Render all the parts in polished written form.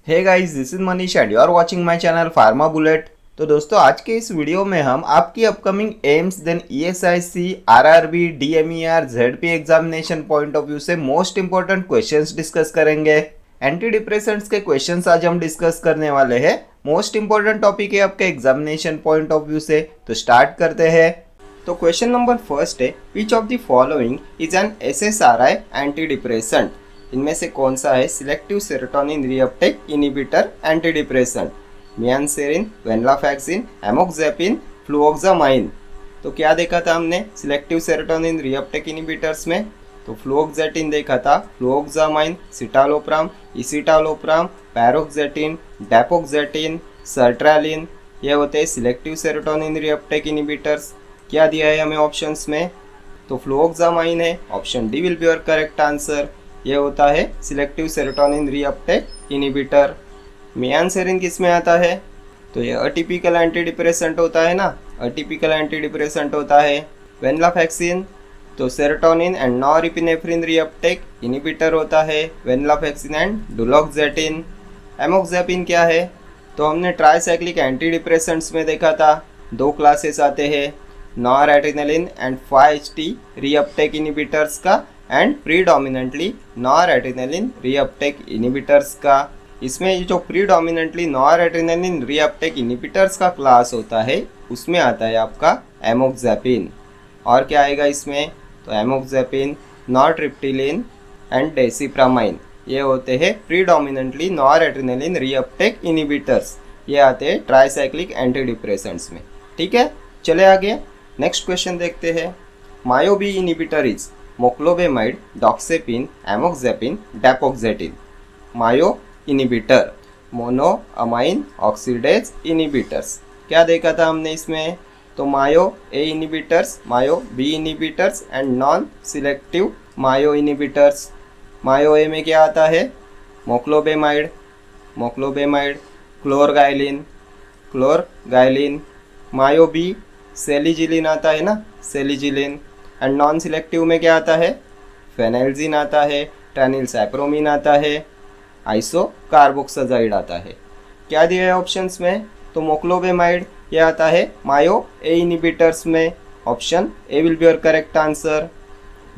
Hey guys, this is Manish and you are watching my channel Pharma Bullet. तो दोस्तों, आज के इस वीडियो में हम आपकी upcoming AIIMS then ESIC, RRB, DMER, ZP examination point of view से मोस्ट इंपॉर्टेंट क्वेश्चंस डिस्कस करेंगे। एंटी डिप्रेसेंट्स के क्वेश्चंस आज हम डिस्कस करने वाले हैं। मोस्ट इंपॉर्टेंट टॉपिक है आपके एग्जामिनेशन पॉइंट ऑफ व्यू से। तो स्टार्ट करते हैं। तो क्वेश्चन नंबर फर्स्ट है, which of the following is an SSRI anti depressant? इनमें से कौन सा है selective serotonin reuptake inhibitor anti depressant? Mianserin, venlafaxine, amoxapine, fluvoxamine. तो क्या देखा था हमने सिलेक्टिव सेरोटोनिन रीअपटेक इनिबिटर्स में? तो फ्लुओक्सेटिन देखा था, फ्लुओक्सामाइन, सिटालोप्राम, इसिटालोप्राम, पैरोक्सेटिन, डेपोक्सेटिन, सर्ट्रैलिन, ये होते हैं सिलेक्टिव सेरोटोनिन रीअपटेक इनिबिटर्स। क्या दिया है हमें ऑप्शंस में? तो फ्लुओक्सामाइन है, option D will be your correct answer. ये होता है सिलेक्टिव सेरोटोनिन रीअपटेक इनिबिटर। मियानसेरिन किस में आता है? तो ये अटिपिकल एंटी डिप्रेसेंट होता है ना, अटिपिकल एंटी डिप्रेसेंट होता है। वेनलाफैक्सिन तो serotonin and norepinephrine reuptake inhibitor होता है, वेनलाफैक्सिन एंड डुलोक्सेटिन। एमोक्सेपिन क्या है? तो हमने ट्राइसाइक्लिक एंटी डिप्रेसेंट्स में देखा था, दो क्लासेस आते हैं, noradrenaline and 5-HT reuptake inhibitors का and predominantly noradrenaline reuptake inhibitors का। इसमें जो प्रीडोमिनेंटली नॉरएड्रेनालिन रीअपटेक इनिबिटर्स का क्लास होता है उसमें आता है आपका एमोक्सेपिन। और क्या आएगा इसमें? तो एमोक्सेपिन, नॉरट्रिप्टिलिन एंड डेसिप्रामाइन, ये होते हैं प्रीडोमिनेंटली नॉरएड्रेनालिन रीअपटेक इनिबिटर्स। ये आते हैं ट्राइसाइक्लिक एंटी डिप्रेसेंट्स में। ठीक है, चले आगे नेक्स्ट क्वेश्चन देखते हैं। MAO B inhibitor is moclobemide, doxepin, amoxapine, dapoxetine. MAO inhibitor, mono amine oxidase inhibitors. क्या देखा था हमने इसमें? तो MAO A inhibitors, MAO B inhibitors and non selective MAO inhibitors. MAO A में क्या आता है? मोक्लोबेमाइड, मोक्लोबेमाइड, क्लोरगाइलिन, क्लोरगाइलिन। मायो बी सेलिजिलिन आता है ना, सेलिजिलिन। एंड नॉन सिलेक्टिव में क्या आता है? फेनाइलजिन आता है, ट्रेनिलसाइप्रोमिन आता है, आइसोकार्बोक्साजाइड आता है। क्या दिया है ऑप्शंस में? तो मोक्लोबेमाइड ये आता है मायो ए इनिबिटर्स में, option A will be your correct answer.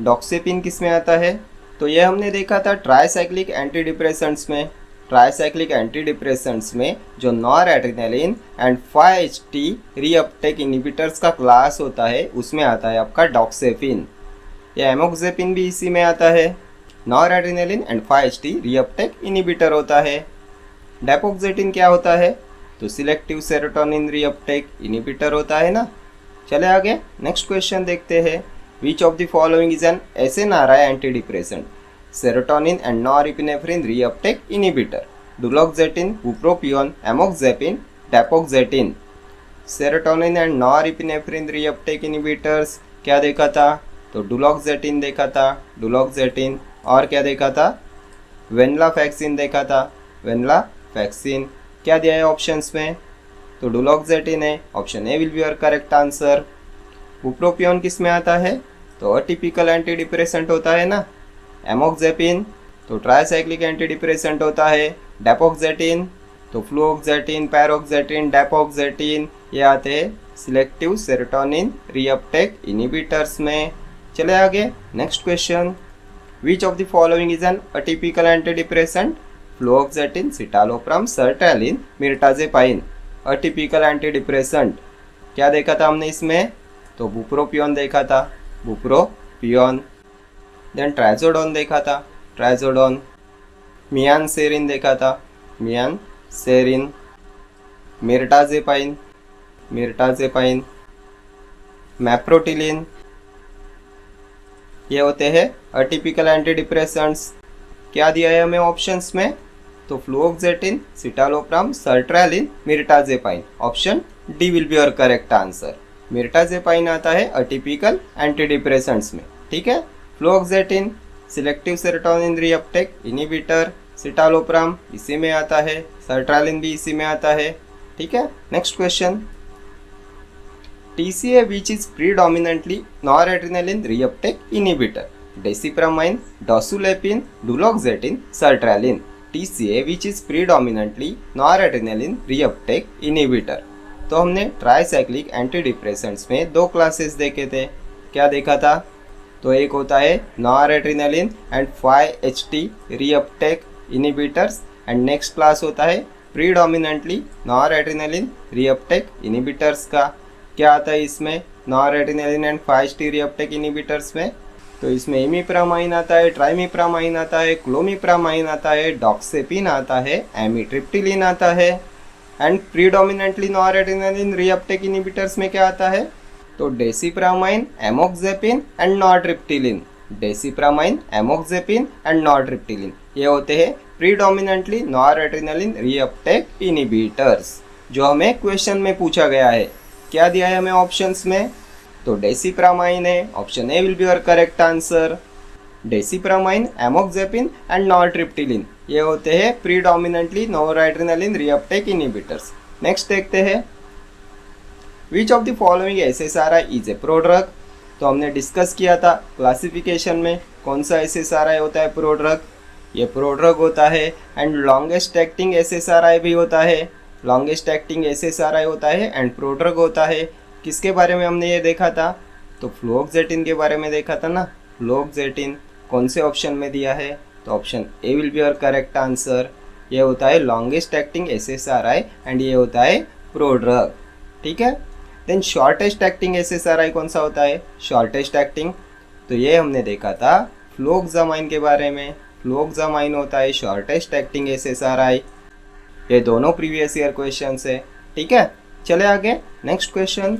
Doxepin किस में आता है? तो ये हमने देखा था ट्राइसाइक्लिक एंटी डिप्रेसेंट्स में। ट्राइसाइक्लिक एंटी डिप्रेसेंट्स में जो noradrenaline and 5-HT reuptake inhibitors का क्लास होता है उसमें आता है आपका डॉक्सेपिन। या एमोक्सेपिन भी इसी में आता है, noradrenaline and 5-HT reuptake inhibitor होता है। डेपोक्सेटिन क्या होता है? तो सिलेक्टिव सेरोटोनिन रीअपटेक इनिबिटर होता है ना। चले आगे नेक्स्ट क्वेश्चन देखते हैं। Which of the following is an SNRI anti depressant? Serotonin and norepinephrine reuptake inhibitor, duloxetine, bupropion, amoxapine, dapoxetine. Serotonin and norepinephrine reuptake inhibitors क्या देखा था? तो डुलोक्सेटिन देखा था, डुलोक्सेटिन। और क्या देखा था? वेनलाफैक्सिन देखा था, वेनलाफैक्सिन। क्या दिया है ऑप्शंस में? तो डुलोक्सेटिन है, option A will be your correct answer. Bupropion किस में आता है? तो अटिपिकल एंटी डिप्रेसेंट होता है ना। एमोक्सेपिन तो ट्राइसाइक्लिक एंटी डिप्रेसेंट होता है। डेपोक्सेटिन तो फ्लुओक्सेटिन, पैरोक्सेटिन, डेपोक्सेटिन, ये आते हैं सिलेक्टिव सेरोटोनिन रीअपटेक इनिबिटर्स में। चले आगे next question. Which of the following is an atypical anti depressant? Fluoxetine, citalopram, sertraline, mirtazapine. Atypical anti depressant क्या देखा था हमने इसमें? तो बुप्रोपियोन देखा था, बुप्रोपियोन। देन ट्राइजोडोन देखा था, ट्राइजोडोन। मियानसेरिन देखा था, मियानसेरिन। मिर्टाजेपाइन, मिर्टाजेपाइन। मैप्रोटिलिन, ये होते हैं अटिपिकल एंटी डिप्रेसेंट्स। क्या दिया है हमें ऑप्शंस में? तो fluoxetine, citalopram, sertraline, mirtazapine, option D will be your correct answer. Mirtazapine आता है अटिपिकल एंटी डिप्रेसेंट्स में। ठीक है, fluoxetine selective serotonin reuptake inhibitor, citalopram इसी में आता है, सर्ट्रैलिन भी इसी में आता है। ठीक है, next question. TCA which is predominantly noradrenaline reuptake inhibitor, desipramine, dosulepin, duloxetine, sertraline. TCA which is predominantly noradrenaline reuptake inhibitor. तो हमने ट्राईसाइक्लिक एंटी डिप्रेसेंट्स में दो क्लासेस देखे थे। क्या देखा था? तो एक होता है noradrenaline and 5-HT reuptake inhibitors and next class होता है प्रीडोमिनेंटली नॉरएड्रेनालिन रीअपटेक इनहिबिटर्स का। क्या आता है इसमें noradrenaline and 5-HT reuptake inhibitors में? तो इसमें इमिप्रामाइन आता है, ट्राइमिप्रामाइन आता है, क्लोमिप्रामाइन आता है, डॉक्सेपिन आता है, एमिट्रिप्टिलिन आता है। And predominantly noradrenaline reuptake inhibitors में क्या आता है? तो डेसिप्रामाइन, amoxapine and नॉरट्रिप्टिलिन। डेसिप्रामाइन, amoxapine and nortriptyline ये होते हैं प्रीडोमिनेंटली नॉरएड्रेनालिन रीअपटेक इनहिबिटर्स, जो हमें क्वेश्चन में पूछा गया है। क्या दिया है हमें ऑप्शंस में? तो डेसिप्रामाइन है, option A will be your correct answer. Desipramine, amoxapine and nortriptyline ये होते हैं predominantly noradrenaline reuptake inhibitors. Next देखते हैं which of the following SSRI is a prodrug. तो हमने डिस्कस किया था क्लासिफिकेशन में कौन सा SSRI होता है प्रोड्रग। ये प्रोड्रग होता है एंड लॉन्गेस्ट एक्टिंग SSRI भी होता है। लॉन्गेस्ट एक्टिंग SSRI होता है एंड प्रोड्रग होता है। किसके बारे में हमने ये देखा था? तो फ्लोक्सेटिन के बारे में देखा था ना। फ्लोक्सेटिन कौन से ऑप्शन में दिया है? तो option A will be your correct answer. ये होता है लॉन्गेस्ट एक्टिंग SSRI एंड ये होता है प्रोड्रग। ठीक है। देन शॉर्टेस्ट एक्टिंग SSRI कौन सा होता है? शॉर्टेस्ट एक्टिंग, तो ये हमने देखा था फ्लोक्सामाइन के बारे में। फ्लोक्सामाइन होता है शॉर्टेस्ट एक्टिंग SSRI। ये दोनों प्रीवियस ईयर क्वेश्चंस है। ठीक है, चले आगे। Next question,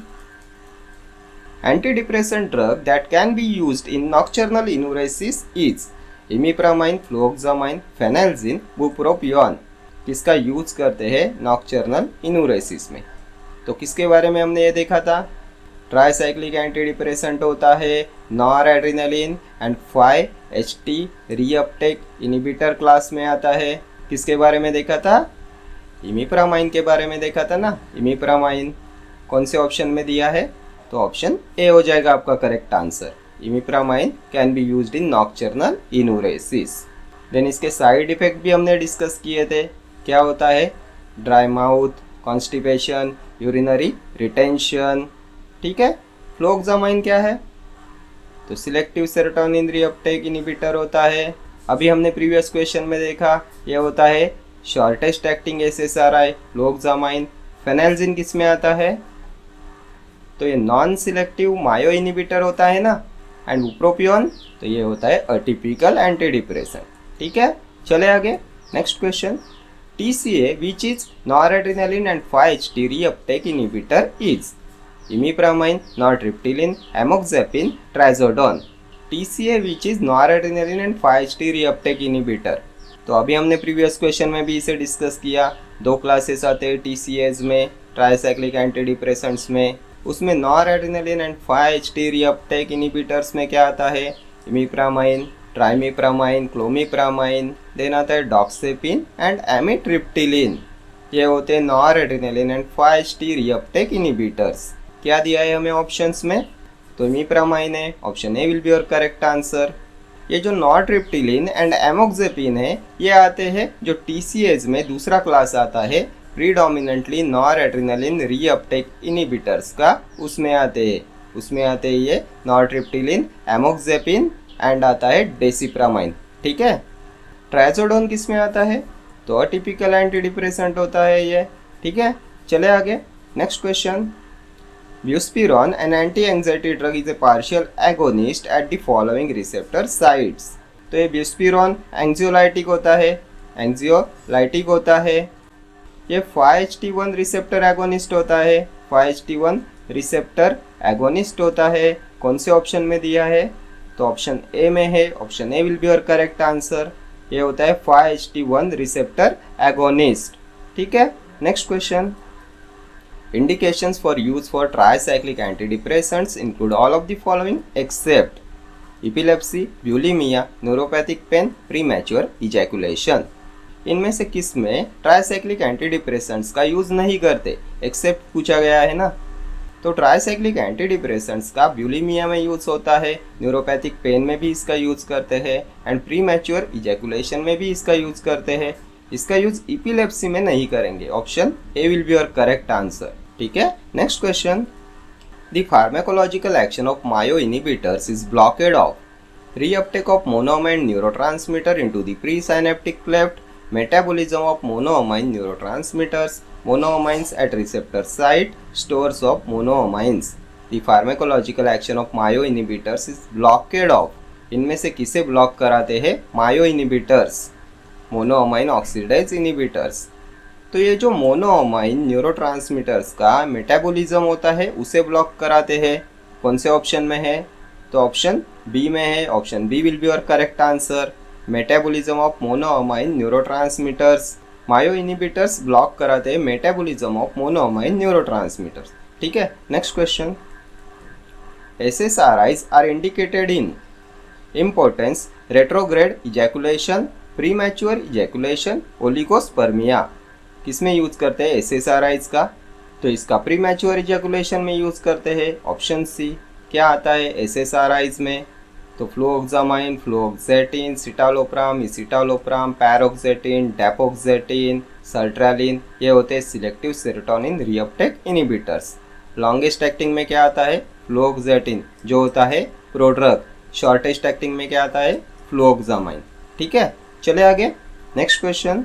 anti depressant drug that can be used in nocturnal enuresis is imipramine, fluvoxamine, phenelzine, bupropion. किसका यूज करते हैं नॉक्टर्नल इन्यूरेसिस में? तो किसके बारे में हमने ये देखा था? ट्राईसाइक्लिक एंटी डिप्रेसेंट होता है noradrenaline and 5-HT reuptake inhibitor class में आता है। किसके बारे में देखा था? इमिप्रामाइन के बारे में देखा था ना। इमिप्रामाइन कौन से ऑप्शन में दिया है? तो ऑप्शन ए हो जाएगा आपका correct answer. Imipramine can be used in nocturnal enuresis. Then इसके साइड इफेक्ट भी हमने डिस्कस किए थे। क्या होता है? Dry mouth, constipation, urinary retention. ठीक है। फ्लोक्सामाइन क्या है? तो सिलेक्टिव सेरोटोनिन रीअपटेक इनहिबिटर होता है। अभी हमने प्रीवियस क्वेश्चन में देखा ये होता है शॉर्टेस्ट एक्टिंग SSRI फ्लोक्सामाइन। फेनाल्जिन किस में आता है? तो ये नॉन सिलेक्टिव मायो इनहिबिटर होता है ना। एंड बुप्रोपियोन, तो ये होता है अटिपिकल एंटी डिप्रेसेंट। ठीक है, चले आगे। Next question, TCA which is noradrenaline and 5-HT reuptake inhibitor is imipramine, nortriptyline, amoxapine, trazodone। TCA which is noradrenaline and 5-HT reuptake inhibitor। तो अभी हमने प्रीवियस क्वेश्चन में भी इसे डिस्कस किया। दो क्लासेस आते हैं TCAs में, ट्राईसाइक्लिक एंटी डिप्रेसेंट्स में। उसमें noradrenaline and 5-HT reuptake inhibitors में क्या आता है? इमिप्रामाइन, ट्राइमिप्रामाइन, क्लोमिप्रामाइन। देन आता है डॉक्सेपिन एंड एमिट्रिप्टिलिन। ये होते हैं noradrenaline and 5-HT reuptake inhibitors. क्या दिया है हमें ऑप्शंस में? तो इमिप्रामाइन है, option A will be your correct answer. ये जो नॉरट्रिप्टिलिन एंड एमोक्सेपिन है ये आते हैं जो TCAs में दूसरा क्लास आता है प्रीडोमिनेंटली नॉरएड्रेनालिन रीअपटेक इनहिबिटर्स का, उसमें आते हैं ये नॉरट्रिप्टिलिन, एमोक्सेपिन एंड आता है डेसिप्रामाइन। ठीक है। ट्राजोडोन किस में आता है? तो अटिपिकल एंटी डिप्रेसेंट होता है ये। ठीक है, चले आगे। Next question, buspirone an anti anxiety drug is a partial agonist at the following receptor sites. तो ये ब्यूस्पिरोन एंजियोलाइटिक होता है। ये 5-HT1 रिसेप्टर एगोनिस्ट होता है। 5-HT1 रिसेप्टर एगोनिस्ट होता है। कौन से ऑप्शन में दिया है? तो ऑप्शन ए में है, option A will be your correct answer. ये होता है 5-HT1 रिसेप्टर एगोनिस्ट। ठीक है। Next question, indications for use for tricyclic antidepressants include all of the following except epilepsy, bulimia, neuropathic pain, premature ejaculation. इनमें से किस में ट्राईसाइक्लिक एंटीडिप्रेसेंट्स का यूज नहीं करते? एक्सेप्ट पूछा गया है ना। तो ट्राइसाइक्लिक एंटी डिप्रेसेंट्स का ब्यूलिमिया में यूज़ होता है, न्यूरोपैथिक पेन में भी इसका यूज़ करते हैं एंड प्री मैच्योर इजैकुलेशन में भी इसका यूज़ करते हैं। इसका यूज़ इपिलेप्सी में नहीं करेंगे। Option A will be your correct answer. ठीक है, next question. The pharmacological action of MAO inhibitors is blockade of reuptake of monoamine neurotransmitter into the presynaptic cleft, metabolism of monoamine neurotransmitters, monoamines at receptor site, stores of monoamines. The pharmacological action of MAO inhibitors is blockade of, इनमें से किसे block कराते हैं? मायो inhibitors, monoamine oxidise inhibitors. तो ये जो monoamine neurotransmitters का metabolism होता है उसे ब्लॉक कराते हैं। कौन से ऑप्शन में है? तो ऑप्शन बी में है। Option B will be your correct answer. Metabolism of monoamine neurotransmitters, MAO inhibitors block कराते हैं मेटाबॉलिज्म ऑफ मोनोअमाइन न्यूरोट्रांसमीटर्स। ठीक है, next question. SSRIs are indicated in importance, retrograde ejaculation, premature ejaculation, oligospermia. किसमें use करते हैं SSRIs का? तो इसका प्रीमैच्योर इजैकुलेशन में यूज करते हैं। Option C. क्या आता है SSRIs में? तो फ्लोक्सामाइन, फ्लोक्सेटिन, सिटालोप्राम, इसिटालोप्राम, पैरोक्सेटिन, डेपोक्सेटिन, सर्ट्रैलिन, ये होते हैं selective serotonin reuptake inhibitors. Longest acting में क्या आता है? फ्लोक्सेटिन, जो होता है प्रोड्रग। शॉर्टेस्ट एक्टिंग में क्या आता है? फ्लोक्सामाइन। ठीक है, चले आगे। Next question.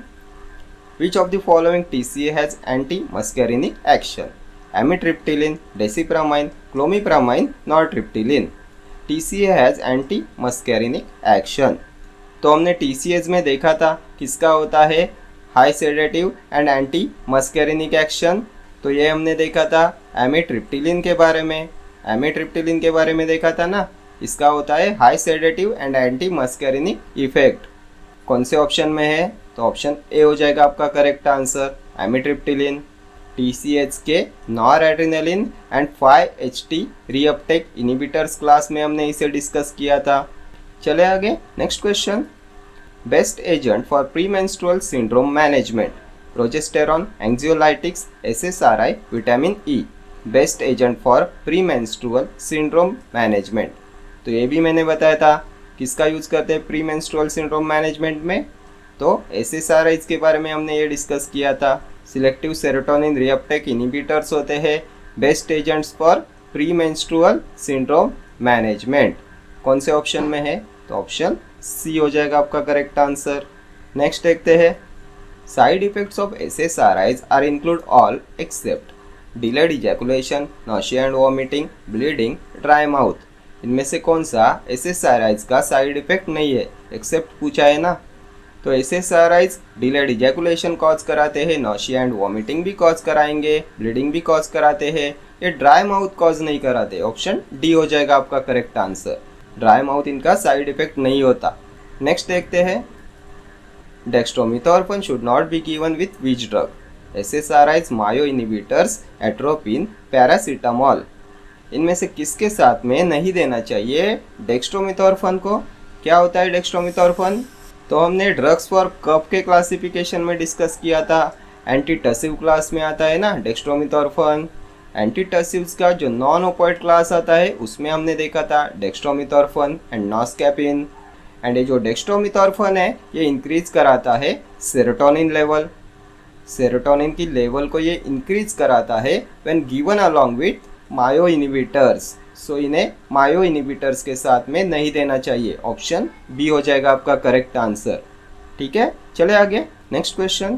Which of the following TCA has anti muscarinic action? Amitriptyline, desipramine, clomipramine, nortriptyline. TCA has anti muscarinic action. तो हमने TCAs में देखा था किसका होता है high sedative and anti muscarinic action. तो ये हमने देखा था एमिट्रिप्टिलिन के बारे में। एमिट्रिप्टिलिन के बारे में देखा था ना, इसका होता है high sedative and anti muscarinic effect. कौन से ऑप्शन में है? तो ऑप्शन ए हो जाएगा आपका करेक्ट आंसर, एमिट्रिप्टिलिन। TCH के noradrenaline and 5-HT reuptake inhibitors class में हमने इसे डिस्कस किया था। चले आगे। Next question. Best agent for premenstrual syndrome management, progesterone, anxiolytics, SSRI, vitamin E। Best agent for premenstrual syndrome management, तो ये भी मैंने बताया था किसका यूज़ करते हैं प्रीमेंस्ट्रुअल सिंड्रोम मैनेजमेंट में। तो SSRIs के बारे में हमने ये डिस्कस किया था। सिलेक्टिव सेरोटोनिन रीअपटेक इनिबिटर्स होते हैं best agents for premenstrual syndrome management. कौन से ऑप्शन में है? तो ऑप्शन सी हो जाएगा आपका करेक्ट आंसर। नेक्स्ट देखते हैं। Side effects of SSRIs are include all except delayed ejaculation, nausea and vomiting, bleeding, dry mouth. इनमें से कौन सा SSRIs का साइड इफेक्ट नहीं है? एक्सेप्ट पूछा है ना। तो SSRIs डिलेड इजैकुलेशन कॉज कराते हैं, नॉशिया एंड वॉमिटिंग भी कॉज कराएंगे, ब्लीडिंग भी कॉज कराते हैं, ये ड्राई माउथ कॉज नहीं कराते। ऑप्शन डी हो जाएगा आपका करेक्ट आंसर। ड्राई माउथ इनका साइड इफेक्ट नहीं होता। नेक्स्ट देखते हैं। Dextromethorphan should not be given with which drug? SSRIs, MAO inhibitors, atropine, paracetamol. इनमें से किसके साथ में नहीं देना चाहिए डेक्स्ट्रोमिथॉर्फन को? क्या होता है डेक्स्ट्रोमिथॉर्फन? तो हमने ड्रग्स फॉर कफ के क्लासिफिकेशन में डिस्कस किया था। एंटीटसिव क्लास में आता है ना डेक्स्ट्रोमिथॉर्फन। एंटीटसिव्स का जो नॉन ओपियोइड क्लास आता है उसमें हमने देखा था डेक्स्ट्रोमिथॉर्फन एंड नॉस्कैपिन। एंड ये जो डेक्स्ट्रोमिथॉर्फन है ये इंक्रीज कराता है सेरोटोनिन लेवल। सेरोटोनिन की लेवल को ये इंक्रीज कराता है when given along with MAO inhibitors. So इन्हें मायो इनिबिटर्स के साथ में नहीं देना चाहिए। ऑप्शन बी हो जाएगा आपका करेक्ट आंसर। ठीक है, चले आगे। Next question.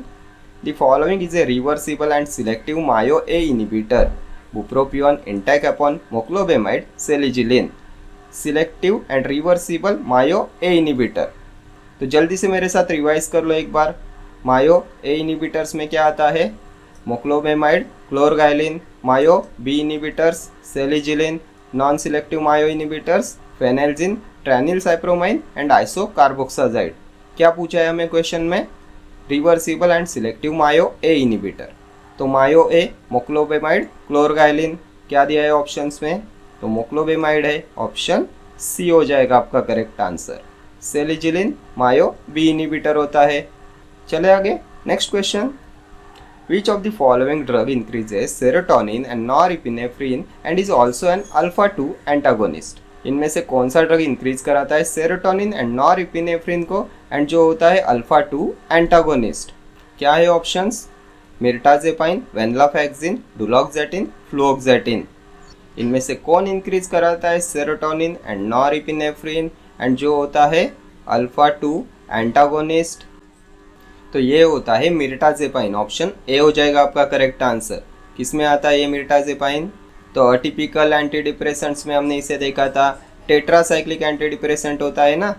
The following is a reversible and selective MAO A inhibitor, bupropion, entacapone, moclobemide, selegiline. Selective and reversible MAO A inhibitor. तो जल्दी से मेरे साथ रिवाइज कर लो एक बार। मायो ए इनिबिटर्स में क्या आता है? Moclobemide, clorgyline. MAO B inhibitors selegiline. Non selective MAO inhibitors phenelzine, tranylcypromine and isocarboxazid. क्या पूछा है हमें क्वेश्चन में? Reversible and selective MAO A inhibitor. तो मायो ए मोक्लोबेमाइड, क्लोरगाइलिन। क्या दिया है ऑप्शंस में? तो मोक्लोबेमाइड है, ऑप्शन सी हो जाएगा आपका करेक्ट आंसर। सेलिजिलिन मायो बी इनिबिटर होता है। चले आगे। Next question. Which of the following drug increases serotonin and norepinephrine and is also an alpha 2 antagonist? इनमें से कौन सा ड्रग इंक्रीज कराता है सेरोटोनिन एंड नॉरएपिनेफ्रिन को एंड जो होता है अल्फा 2 एंटागोनिस्ट? क्या है ऑप्शंस? मिर्टाजेपाइन, वेनलाफैक्सिन, डुलोक्सेटिन, फ्लुओक्सेटिन। इनमें से कौन इंक्रीज कराता है सेरोटोनिन एंड नॉरएपिनेफ्रिन एंड जो होता है अल्फा 2 एंटागोनिस्ट? तो ये होता है मिर्टाजेपाइन। ऑप्शन ए हो जाएगा आपका करेक्ट आंसर। किस में आता है ये मिर्टाजेपाइन? तो अटिपिकल एंटी डिप्रेसेंट्स में हमने इसे देखा था, टेट्रासाइक्लिक एंटी डिप्रेसेंट होता है ना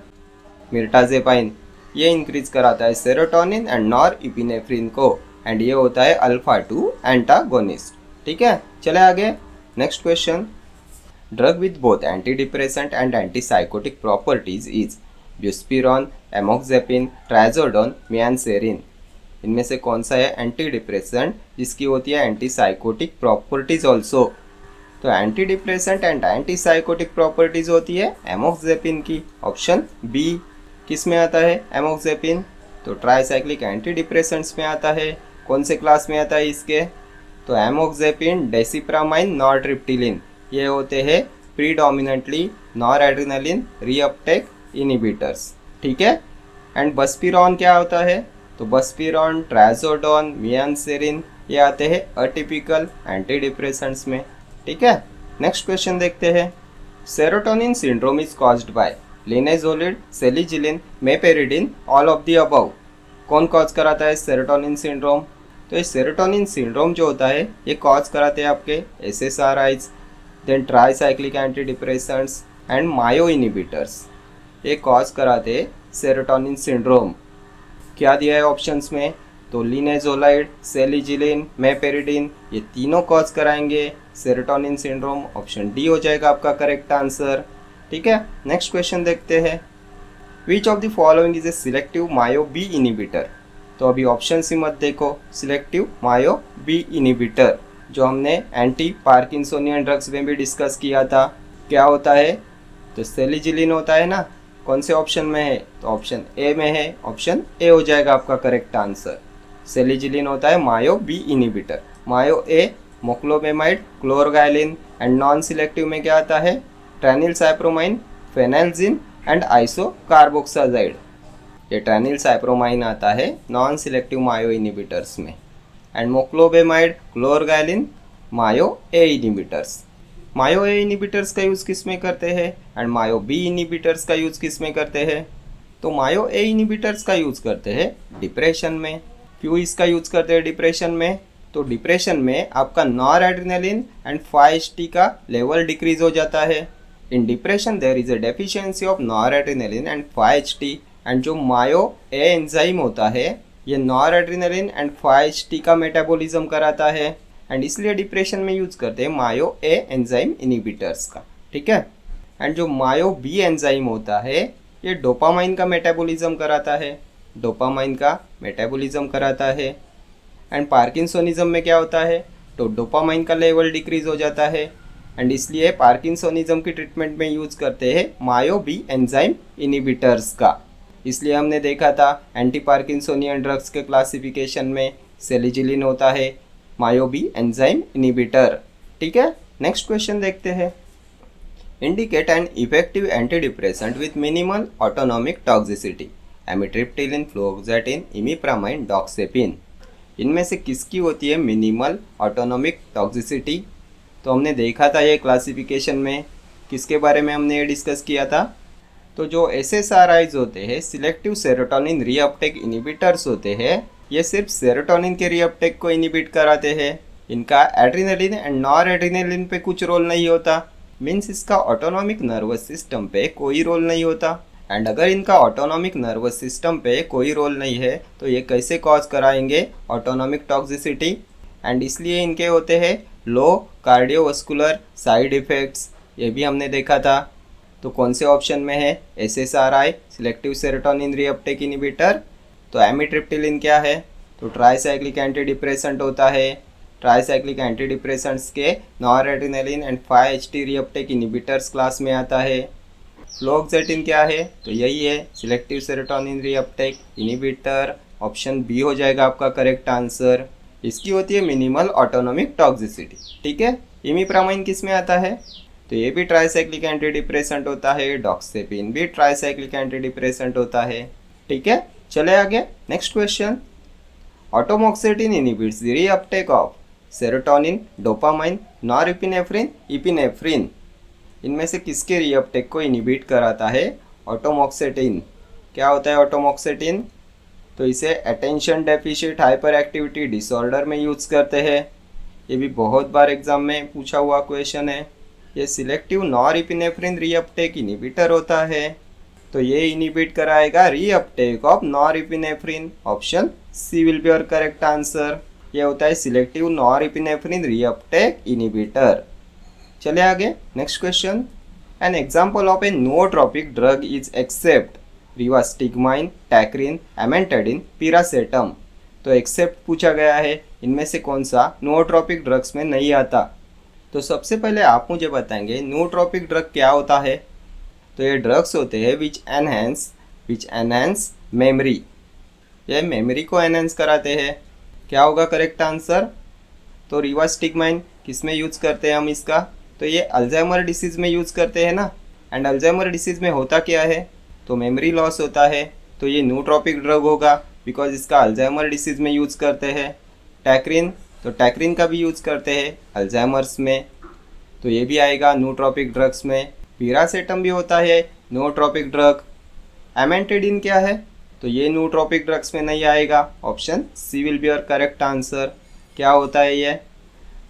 मिर्टाजेपाइन, ये इंक्रीज कराता है सेरोटोनिन एंड नॉरएपिनेफ्रिन को एंड ये होता है अल्फा 2 एंटागोनिस्ट। ठीक है, चले आगे। Next question, drug with both anti depressant and anti psychotic properties is buspirone, amoxapine, trazodone, mianserin. इनमें से कौन सा है एंटी डिप्रेसेंट जिसकी होती है एंटी साइकोटिक प्रॉपर्टीज ऑल्सो? तो anti depressant and anti psychotic properties होती है एमोक्सेपिन की। Option B. किस में आता है एमोक्सेपिन? तो ट्राइसाइक्लिक एंटी डिप्रेसेंट्स में आता है। कौन से क्लास में आता है इसके? तो एमोक्सेपिन, डेसिप्रामाइन, नॉरट्रिप्टिलिन, ये होते हैं प्रीडोमिनेंटली नॉरएड्रेनालिन रीअपटेक इनिबिटर्स। ठीक है, एंड बस्पिरॉन क्या होता है? तो बस्पिरॉन, ट्राइजोडोन, मियानसेरिन, ये आते हैं अटिपिकल एंटी डिप्रेसेंट्स में। ठीक है, नेक्स्ट क्वेश्चन देखते हैं। Serotonin syndrome is caused by linezolid, selegiline, meperidine, all of the above. कौन कॉज कराता है सेरोटोनिन सिंड्रोम? तो ये सेरोटोनिन सिंड्रोम जो होता है ये कॉज कराते हैं आपके SSRIs, then tricyclic anti depressants and MAO inhibitors, ये कॉज कराते सेरोटोनिन सिंड्रोम। क्या दिया है ऑप्शंस में? तो लिनेजोलाइड, सेलिजिलिन, मेपेरिडिन, ये तीनों कॉज कराएंगे सेरोटोनिन सिंड्रोम। ऑप्शन डी हो जाएगा आपका करेक्ट आंसर। ठीक है, नेक्स्ट क्वेश्चन देखते हैं। Which of the following is a selective MAO B inhibitor? तो अभी ऑप्शन ही मत देखो, सिलेक्टिव मायो बी इनिबिटर जो हमने एंटी पार्किंसोनियन ड्रग्स में भी डिस्कस किया था, क्या होता है? तो सेलिजिलिन होता है ना। कौन से ऑप्शन में है? तो ऑप्शन ए में है। ऑप्शन ए हो जाएगा आपका करेक्ट आंसर। सेलिजिलिन होता है MAO B inhibitor. MAO A moclobemide, clorgyline and non selective में क्या आता है? Tranylcypromine, phenelzine and isocarboxazid. ये ट्रेनिलसाइप्रोमाइन आता है नॉन सिलेक्टिव मायो इनिबिटर्स में and moclobemide, clorgyline MAO A inhibitors. MAO A inhibitors का यूज़ किस में करते हैं एंड मायो बी इनिबिटर्स का यूज़ किस में करते हैं? तो मायो ए इनिबिटर्स का यूज़ करते हैं डिप्रेशन में। क्यों इसका यूज़ करते हैं डिप्रेशन में? तो डिप्रेशन में आपका नॉरएड्रेनालिन एंड 5-HT का लेवल डिक्रीज हो जाता है। In depression there is a deficiency of noradrenaline and 5-HT and जो मायो ए एंजाइम होता है ये नॉरएड्रेनालिन एंड 5-HT का मेटाबॉलिज्म कराता है एंड इसलिए डिप्रेशन में यूज़ करते हैं मायो ए एंजाइम इनिबिटर्स का। ठीक है, एंड जो मायो बी एंजाइम होता है ये डोपामाइन का मेटाबॉलिज्म कराता है। डोपामाइन का मेटाबॉलिज्म कराता है एंड पार्किंसोनिज्म में क्या होता है? तो डोपामाइन का लेवल डिक्रीज हो जाता है एंड इसलिए पार्किंसोनिज्म की ट्रीटमेंट में यूज़ करते हैं मायो बी एंजाइम इनिबिटर्स का। इसलिए हमने देखा था एंटी पार्किंसोनियन ड्रग्स के क्लासिफिकेशन में सेलिजिलिन होता है मायो बी एंजाइम इनिबिटर। ठीक है, नेक्स्ट क्वेश्चन देखते हैं। Indicate an effective anti depressant with minimal autonomic toxicity, amitriptyline, fluoxetine, imipramine, doxepin. इनमें से किसकी होती है मिनिमल ऑटोनॉमिक टॉक्सिसिटी? तो हमने देखा था ये क्लासिफिकेशन में, किसके बारे में हमने ये डिस्कस किया था? तो जो एसएसआरआईज होते हैं सिलेक्टिव सेरोटोनिन रीअपटेक इनिबिटर्स होते हैं, ये सिर्फ सेरोटोनिन के रीअपटेक को इनिबिट कराते हैं। इनका एड्रेनालिन एंड नॉरएड्रेनालिन पे कुछ रोल नहीं होता, मीन्स इसका ऑटोनॉमिक नर्वस सिस्टम पे कोई रोल नहीं होता। एंड अगर इनका ऑटोनॉमिक नर्वस सिस्टम पे कोई रोल नहीं है तो ये कैसे कॉज कराएंगे ऑटोनॉमिक टॉक्सिसिटी? एंड इसलिए इनके होते हैं लो कार्डियोवास्कुलर साइड इफ़ेक्ट्स, ये भी हमने देखा था। तो कौन से ऑप्शन में है? SSRI selective serotonin reuptake inhibitor. तो एमिट्रिप्टिलिन क्या है? तो ट्राइसाइक्लिक एंटी डिप्रेसेंट होता है। ट्राइसाइक्लिक एंटी डिप्रेसेंट्स के noradrenaline and 5-HT reuptake inhibitors class में आता है। फ्लोक्सेटिन क्या है? तो यही है selective serotonin reuptake inhibitor. Option B हो जाएगा आपका करेक्ट आंसर। इसकी होती है मिनिमल ऑटोनोमिक टॉक्सिसिटी। ठीक है, इमिप्रामाइन किस में आता है? तो ये भी ट्राइसाइक्लिक एंटी डिप्रेसेंट होता है, डॉक्सेपिन भी ट्राइसाइक्लिक एंटी डिप्रेसेंट होता है। ठीक है, चले आगे। Next question, atomoxetine inhibits the reuptake of serotonin, dopamine, norepinephrine, epinephrine. इनमें से किसके रीअपटेक को इनहिबिट कराता है? ऑटोमॉक्सेटिन। क्या होता है ऑटोमॉक्सेटिन? तो इसे attention deficient hyper activity disorder में यूज़ करते हैं। ये भी बहुत बार एग्जाम में पूछा हुआ क्वेश्चन है। ये सिलेक्टिव नॉरएपिनेफ्रिन रीअपटेक इनहिबिटर होता है, तो ये इनहिबिट कराएगा reuptake of norepinephrine. Option C will be your correct answer. ये होता है सिलेक्टिव नॉरएपिनेफ्रिन रीअपटेक इनहिबिटर। चले आगे। Next question, an example of a nootropic drug is except rivastigmine, tacrine, amantadine, piracetam. तो एक्सेप्ट पूछा गया है, इनमें से कौन सा नोट्रोपिक ड्रग्स में नहीं आता? तो सबसे पहले आप मुझे बताएंगे नोट्रोपिक ड्रग क्या होता है? तो ये ड्रग्स होते हैं विच एनहेंस मेमोरी। ये मेमोरी को एनहेंस कराते हैं। क्या होगा करेक्ट आंसर? तो रिवास्टिग्माइन किस में यूज़ करते हैं हम इसका? तो ये अल्जाइमर डिसीज़ में यूज़ करते हैं ना। एंड अल्जाइमर डिसीज़ में होता क्या है? तो मेमोरी लॉस होता है, तो ये नोट्रोपिक ड्रग होगा बिकॉज इसका अल्जाइमर डिसीज़ में यूज़ करते हैं। टैक्रिन, तो टैक्रिन का भी यूज़ करते हैं अल्जाइमर्स में, तो ये भी आएगा नोट्रोपिक ड्रग्स में। पिरासेटम भी होता है नोट्रोपिक ड्रग। एमेंटेडिन क्या है? तो ये नोट्रोपिक ड्रग्स में नहीं आएगा। Option C will be your correct answer. क्या होता है ये?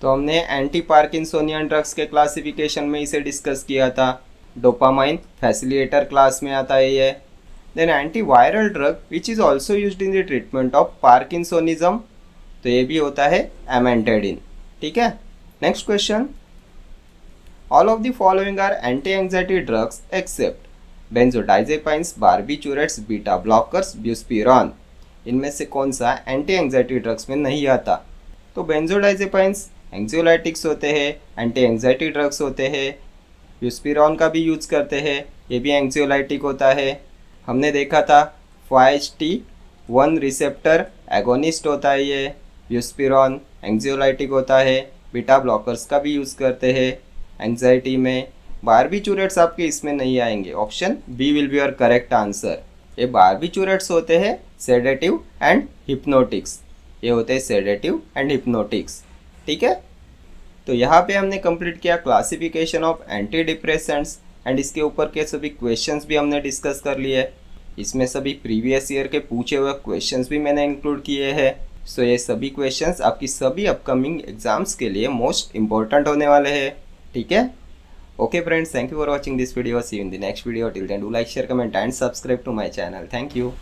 तो हमने एंटी पार्किंसोनियन ड्रग्स के क्लासिफिकेशन में इसे डिस्कस किया था। डोपामाइन फैसिलिटेटर क्लास में आता है ये। Then antiviral drug which is also used in the treatment of parkinsonism, तो ये भी होता है एमेंटेडिन। ठीक है, next question, all of the following are anti anxiety drugs except benzodiazepines, barbiturates, beta blockers, buspirone. इनमें से कौन सा एंटी एंग्जाइटी ड्रग्स में नहीं आता? तो बेंजोडाइजेपाइन्स एंग्जियोलाइटिक्स होते हैं, एंटी एंग्जाइटी ड्रग्स होते हैं। ब्यूस्पिरॉन का भी यूज़ करते हैं, ये भी एंग्जियोलाइटिक होता है। हमने देखा था 5HT1 रिसेप्टर एगोनिस्ट होता है ये। ब्यूस्पिरॉन एंग्जियोलाइटिक होता है। बीटा ब्लॉकर्स का भी यूज़ करते हैं एंग्जाइटी में। बार्बिचूरेट्स आपके इसमें नहीं आएंगे। Option B will be your correct answer. ये बार्बिचूरेट्स होते हैं सेडेटिव एंड हिप्नोटिक्स। ये होते हैं सेडेटिव एंड हिप्नोटिक्स। ठीक है, तो यहाँ पे हमने कंप्लीट किया classification of anti depressants and इसके ऊपर के सभी क्वेश्चंस भी हमने डिस्कस कर लिए। इसमें सभी प्रीवियस ईयर के पूछे हुए क्वेश्चंस भी मैंने इंक्लूड किए हैं। सो ये सभी क्वेश्चंस आपकी सभी अपकमिंग एग्जाम्स के लिए मोस्ट इंपॉर्टेंट होने वाले हैं। ठीक है, okay friends, thank you for watching this video. See you in the next video. Till then do like, share, comment and subscribe to my channel. Thank you.